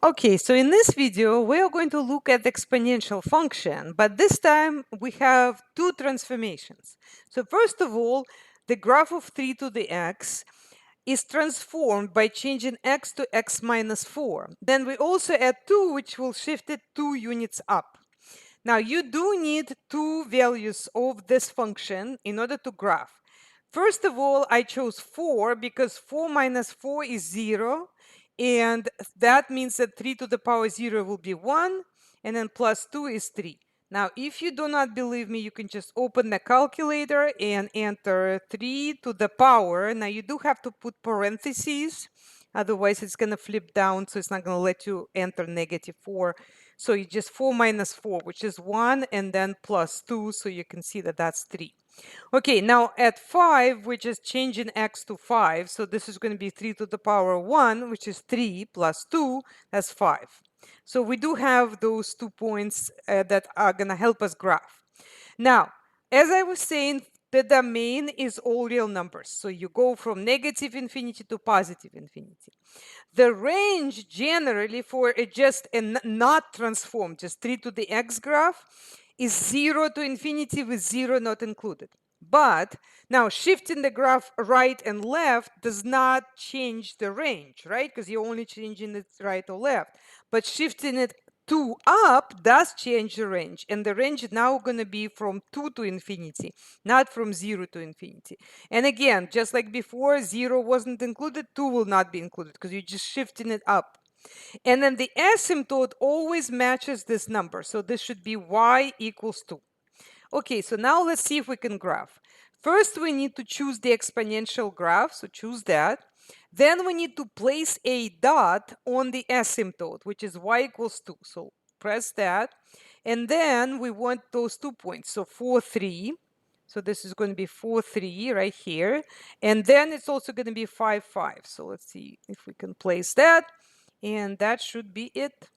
Okay, so in this video, we are going to look at the exponential function, but this time we have two transformations. So first of all, the graph of 3 to the x is transformed by changing x to x minus 4. Then we also add 2, which will shift it 2 units up. Now you do need two values of this function in order to graph. First of all, I chose 4 because 4 minus 4 is 0. And that means that 3 to the power 0 will be 1. And then plus 2 is 3. Now, if you do not believe me, you can just open the calculator and enter 3 to the power. Now, you do have to put parentheses. Otherwise, it's going to flip down. So it's not going to let you enter -4. So you just 4 minus 4, which is 1, and then plus 2. So you can see that that's 3. Okay, now at 5, we're just changing x to 5. So this is going to be 3 to the power 1, which is 3 plus 2, that's 5. So we do have those 2 points that are going to help us graph. Now, as I was saying, the domain is all real numbers. So you go from negative infinity to positive infinity. The range generally for just a not transformed, just 3 to the x graph, is 0 to infinity with 0 not included. But now shifting the graph right and left does not change the range, right? Because you're only changing it right or left. But shifting it 2 up does change the range. And the range is now going to be from 2 to infinity, not from 0 to infinity. And again, just like before, 0 wasn't included, 2 will not be included because you're just shifting it up. And then the asymptote always matches this number. So this should be y equals 2. Okay, so now let's see if we can graph. First, we need to choose the exponential graph. So choose that. Then we need to place a dot on the asymptote, which is y equals 2. So press that. And then we want those 2 points. So 4, 3. So this is going to be 4, 3 right here. And then it's also going to be 5, 5. So let's see if we can place that. And that should be it.